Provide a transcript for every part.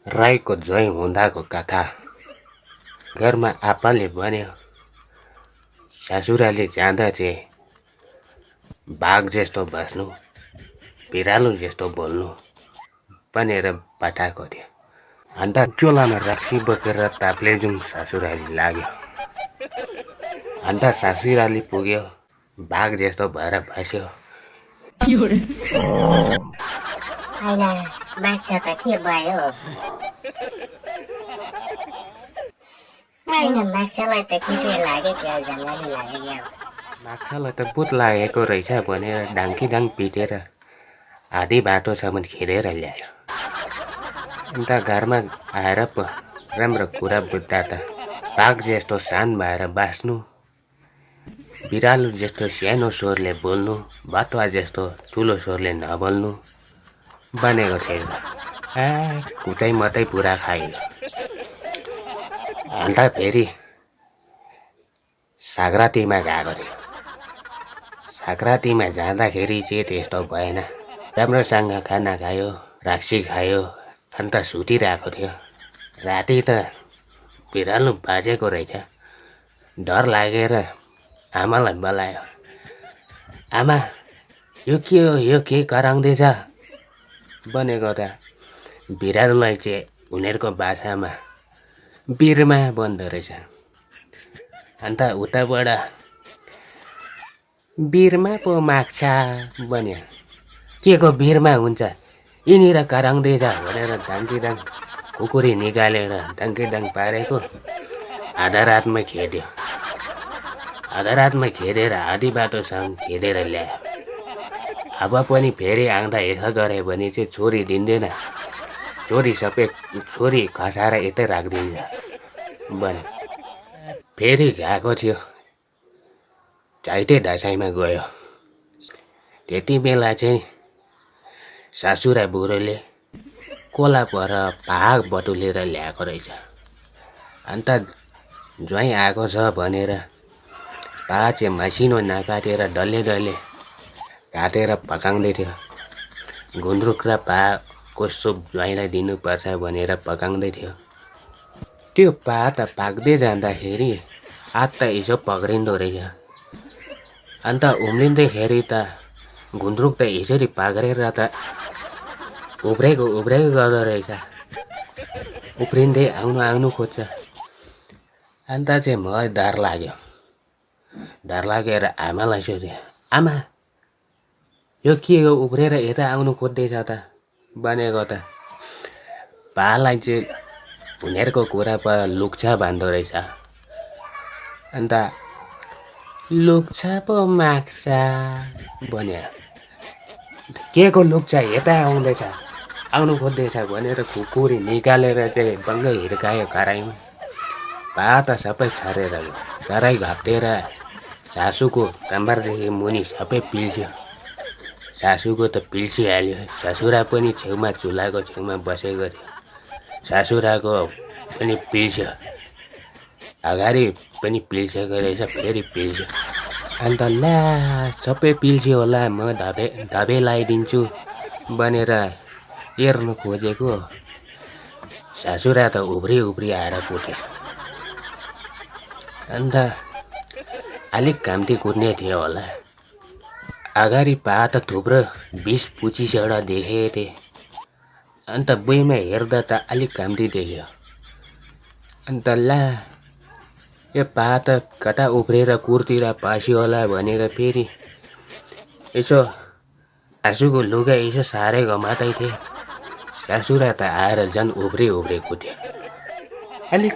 राईको जोइ हुँदाको कथा। घरमा आप्पाले भन्यो, ससुराली जाँदा चाहिँ बाघ जस्तो बस्नु, बिरालो जस्तो बोल्नु भनेर पठाएको थियो। अन्त चोलामा रक्सी बोकेर ताप्लेजुङ ससुराली लाग्यो। अन्त ससुराली पुग्यो, बाघ जस्तो भएर बस्यो। होइन माग्छ त के भयो? होइन माग्छलाई त के लाग्यो क्या, जङ्गली लाग्यो क्या। माछालाई त भूत लागेको रहेछ भनेर डाङ्कीडाङ पिटेर आधी बाटोसम्म खेदेर ल्यायो। अन्त घरमा आएर पो राम्रो कुरा बुझ्दा त बाघ जस्तो शान भएर बाँच्नु, बिरालो जस्तो सानो स्वरले बोल्नु, बटुवा जस्तो ठुलो स्वरले नबोल्नु बनेको थिएन। कुटै मात्रै पुरा खाइयो। अन्त फेरि सङ्क्रान्तिमा गएको थियो। सङ्क्रान्तिमा जाँदाखेरि चाहिँ त्यस्तो भएन। राम्रोसँग खाना खायो, रक्सी खायो, अन्त सुतिरहेको थियो। राति त बिरालो बाजेको रहेछ। डर लागेर आमालाई बोलायो, आमा यो के हो, यो के कराउँदैछ भनेको त बिरालोलाई चाहिँ उनीहरूको भाषामा बिरमा भन्दो रहेछ। अन्त उताबाट बिरमा पो माग्छ भन्यो। के को बिरमा हुन्छ, यिनीर कराउँदैछ भनेर डाङ्कीडाङ खुकुरी निकालेर डाङ्कीडाङ पारेको आधा रातमै खेद्यो। आधा रातमै खेदेर आधी बाटोसम्म खेदेर ल्यायो। अब पनि फेरि आउँदा यसो गऱ्यो भने चाहिँ छोरी दिँदैन, छोरी खसाएर यतै राखिदिन्छ भने फेरि गएको थियो। चैते दसैँमा गयो। त्यति बेला चाहिँ ससुरा बुढोले कोला पर भाग बटुलेर ल्याएको रहेछ। अन्त ज्वाइँ आएको छ भनेर भाग चाहिँ मसिनो नकाटेर डल्ले डल्ले काटेर पकाउँदै थियो। गुन्द्रुक र भाको सुप ज्वाइँलाई दिनुपर्छ भनेर पकाउँदै थियो। त्यो भात पाक्दै जाँदाखेरि हात त यसो पक्रिँदो रहेछ। अन्त उम्लिँदैखेरि त गुन्द्रुक त यसरी पाक्रेर त उब्रेको गर्दो रहेछ। उफ्रिँदै आउनु खोज्छ। अन्त चाहिँ मलाई डर लाग्यो। डर लागेर आमालाई सोध्यो, आमा यो के हो, उफ्रेर यता आउनु खोज्दैछ त भनेको त भालाई चाहिँ उनीहरूको कुरा पर लुक्छ भन्दो रहेछ। अन्त लुक्छ पो माग्छ भन्यो। के को लुक्छ, यता आउनु खोज्दैछ भनेर खुकुरी निकालेर चाहिँ बङ्गै हिर्कायो कराईमा। भात सबै छरेर गयो। कराई घप्टेर सासूको कम्मरदेखि मुनि सबै पिल्स्यो। सासूको त पिल्सिहाल्यो। ससुरा पनि छेउमा चुल्हाको छेउमा बसेको थियो। ससुराको पनि पिल्स्यो, अगाडि पनि पिल्सेको रहेछ, फेरि पिल्स्यो। अन्त ला सबै पिल्स्यो होला, म धबे लगाइदिन्छु भनेर हेर्नु खोजेको ससुरा त उब्री आएर पुग्यो। अन्त अलिक कम्ती कुट्ने थियो होला। अगाडि भात थुप्रो 20-25वटा देखेको थिएँ। अन्त बुइमा हेर्दा त अलिक कम्ती देख्यो। अन्त ला यो भात कता उफ्रेर कुरतिर पस्यो होला भनेर फेरि यसो सासूको लुगा यसो सारेको मात्रै थिएँ। ससुरा त आएर झन् उब्री कुट्यो। अलिक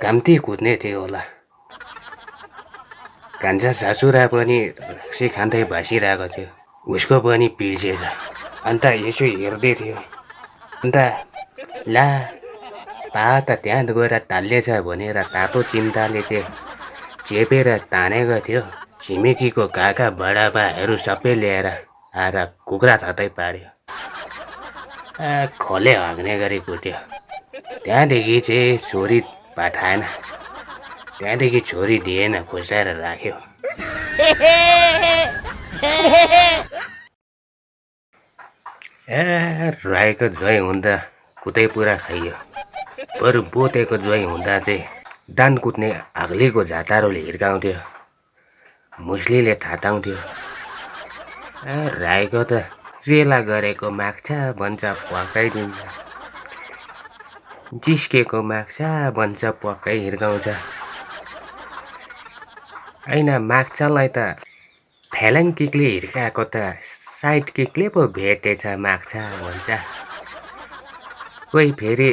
कम्ती कुट्ने थियो होला। कान्छा ससुरा पनि रक्सी खाँदै बसिरहेको थियो। उसको पनि पिल्सेछ। अन्त यसो हेर्दै थियो। अन्त ला भात त्यहाँ गएर टाल्लेछ भनेर तातो चिम्टाले चाहिँ चेपेर तानेको थियो। छिमेकीको काका बडाबाहरू सबै ल्याएर आएर कुखुरा थतै पार्यो। खोले हग्ने गरी कुट्यो। त्यहाँदेखि चाहिँ छोरी पठाएन। त्यहाँदेखि छोरी दिएन, खुसाएर राख्यो। राईको जोइ हुँदा कुतै पुरा खाइयो। बरु पोतेको ज्वाइँ हुँदा चाहिँ दान कुट्ने हाग्लीको झाटारोले हिर्काउँथ्यो, मुस्लीले ठाटाउँथ्यो। राईको त रेला गरेको माग्छा भन्छ पकाइदिन्छ, जिस्केको माग्छा भन्छ पक्कै हिर्काउँछ। होइन माग्छालाई त फ्यालाङ किकले हिर्काएको त साइड किकले पो भेटेछ माग्छा भन्छ। कोही फेरि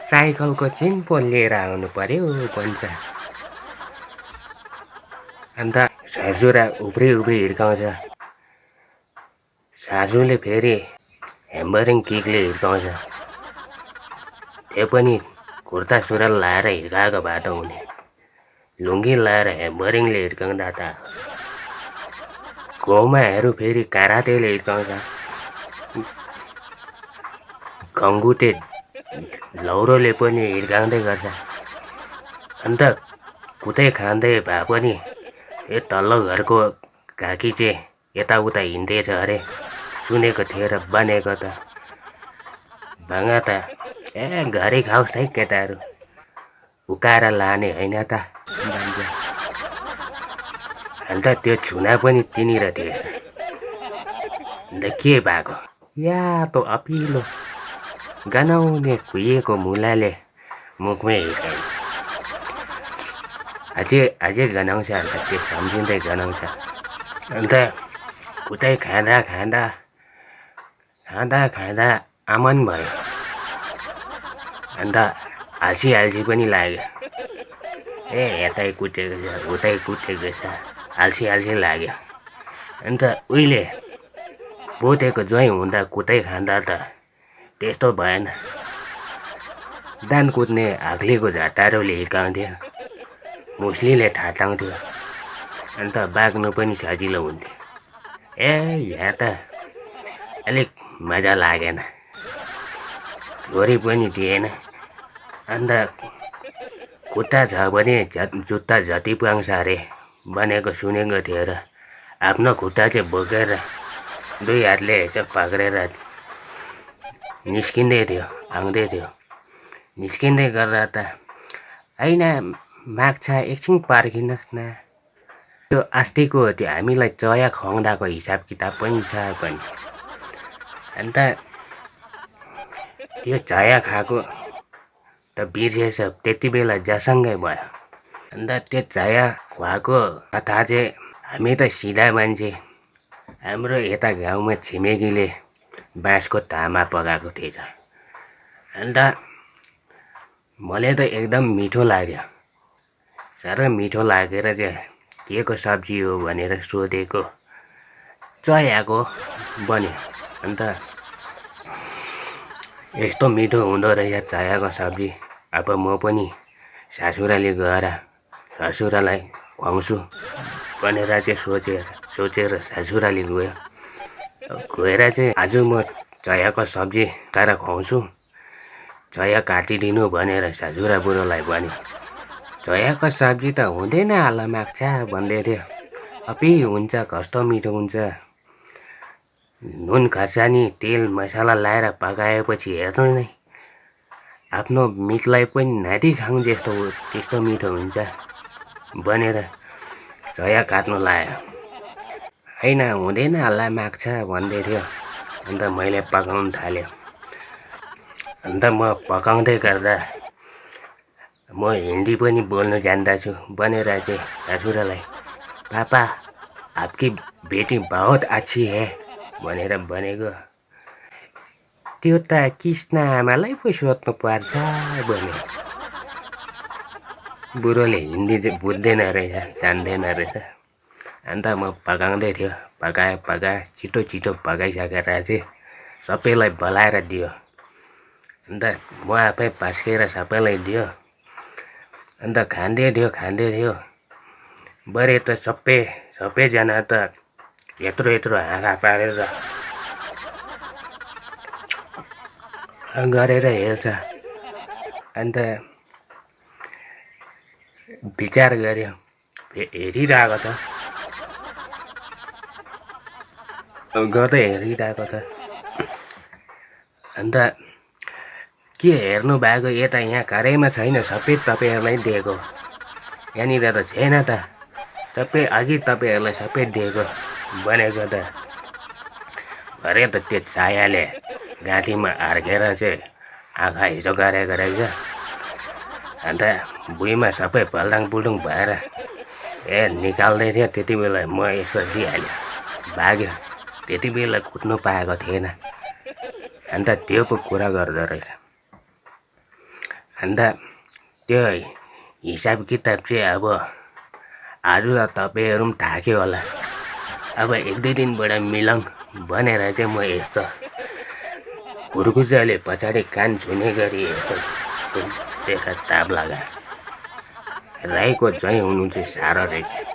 साइकलको चेन पो लिएर आउनु पर्यो भन्छ। अन्त ससुरा उब्री उब्री हिर्काउँछ, सासूले फेरि हेम्बरिङ किकले हिर्काउँछ। त्यो पनि कुर्ता सुरुवाल लाएर हिर्काएको बाटो हुने, लुङ्गी लाएर हेम्बरिङले हिर्काउँदा त गोमाहरू फेरि करातेले हिर्काउँछ। गङ्गुटे लौरोले पनि हिर्काउँदै गर्छ। अन्त कुतै खाँदै भए पनि यो तल्लो घरको काकी चाहिँ यताउता हिँड्दैछ अरे, सुनेको थियो र बनेको त। भङ्गा त घरि खाओस् है केटाहरू, उकाएर लाने होइन त भन्छ। अन्त त्यो छुना पनि तिनीर थिएछ। अन्त के भएको, या त अपिलो गनाउने खुइएको मुलाले मुखमै हिर्काइन्छ। अझै गनाउँछ। अन्त त्यो सम्झिँदै गनाउँछ। अन्त उतै खाँदा खाँदा खाँदा खाँदा आमन भयो। अन्त आल्सी पनि लाग्यो। यतै कुटेको छ उतै कुटेको छ, आल्सी लाग्यो। अन्त उहिले पोतेको ज्वाइँ हुँदा कुतै खाँदा त त्यस्तो भएन। दान कुट्ने हाग्लीको झाटारोले हिर्काउँथ्यो, मुस्लीले ठाटाउँथ्यो। अन्त बाग्नु पनि सजिलो हुन्थ्यो। यहाँ त अलिक मजा लागेन, छोरी पनि थिएन। अन्त खुट्टा छ भने जुत्ता जति पाउँछ अरे भनेको सुनेको थियो र आफ्नो खुट्टा चाहिँ बोकेर दुई हातले यसो पक्रेर निस्किँदै थियो, आउँदै थियो। निस्किँदै गर्दा त होइन माग्छा एकछिन पर्खिनुहोस् न, त्यो अस्तिको त्यो हामीलाई चया खुवाउँदाको हिसाब किताब पनि छ भने। अन्त त्यो चया खाएको त बिर्सेछ त्यति बेला जसँगै भयो। अन्त त्यो चया खुवाएको कथा चाहिँ हामी त सिधा मान्छे, हाम्रो यता गाउँमा छिमेकीले बाँसको तामा पकाएको थिएछ। अन्त मलाई त एकदम मिठो लाग्यो। साह्रै मिठो लागेर चाहिँ के को सब्जी हो भनेर सोधेको, चयाको बन्यो। अन्त यस्तो मिठो हुँदो रहेछ चयाको सब्जी। अब म पनि सासुराली गएर ससुरालाई खुवाउँछु भनेर चाहिँ सोचेर ससुराली गयो। गएर चाहिँ आज म चयाको सब्जी खाएर खुवाउँछु, चया काटिदिनु भनेर ससुरा बुढोलाई भन्यो। चयाको सब्जी त हुँदैन होला माग्छा भन्दै थियो। अपि हुन्छ, कस्तो मिठो हुन्छ। नुन खर्सानी तेल मसला लाएर पकाएपछि हेर्नु नै आफ्नो मिठलाई पनि नाति खाउँ जस्तो त्यस्तो मिठो हुन्छ भनेर चया काट्नु लायो। होइन हुँदैन होला माग्छा भन्दै थियो। अन्त मैले पकाउनु थाल्यो। अन्त म पकाउँदै गर्दा म हिन्दी पनि बोल्नु जान्दछु भनेर चाहिँ ससुरालाई पापा आपकी बेटी बहुत अच्छी है भनेर भनेको। त्यो त कृष्ण आमालाई पो सोध्नु पर्छ भने। बुढोले हिन्दी चाहिँ बुझ्दैन रहेछ, जान्दैन रहेछ। अन्त म पकाउँदै थियो, पकाए छिटो पकाइसकेर चाहिँ सबैलाई बोलाएर दियो। अन्त म आफै पस्केर सबैलाई दियो। अन्त खाँदै थियो बरे त सबैजना त यत्रो आँखा पारेर गरेर हेर्छ। अन्त विचार गर्यो, हेरिरहेको छ, गर्दै हेरिरहेको छ। अन्त के हेर्नु भएको यता यहाँ घरैमा छैन, सबै तपाईँहरूलाई दिएको। यहाँनिर त छैन त, सबै अघि तपाईँहरूलाई सबै दिएको भनेको त। भरे त त्यो छायाले गाँठीमा अर्केर चाहिँ आँखा हिजो गरेको रहेछ। अन्त भुइँमा सबै भल्डाङ बुल्डुङ भएर निकाल्दै थियो। त्यति बेला म यसो दिइहाल्यो, भाग्यो। त्यति बेला कुट्नु पाएको थिएन। अन्त त्यो पो कुरा गर्दो रहेछ। अन्त त्यो हिसाब किताब चाहिँ अब आज त तपाईँहरू पनि थाक्यो होला। अब 1-2 दिनबाट मिलाउँ भनेर चाहिँ म यस्तो खुर्कुचाले पछाडि कान छुने गरी यस्तो ताप लगाएँ। राईको जहीँ हुनु चाहिँ साह्रो रहेछ।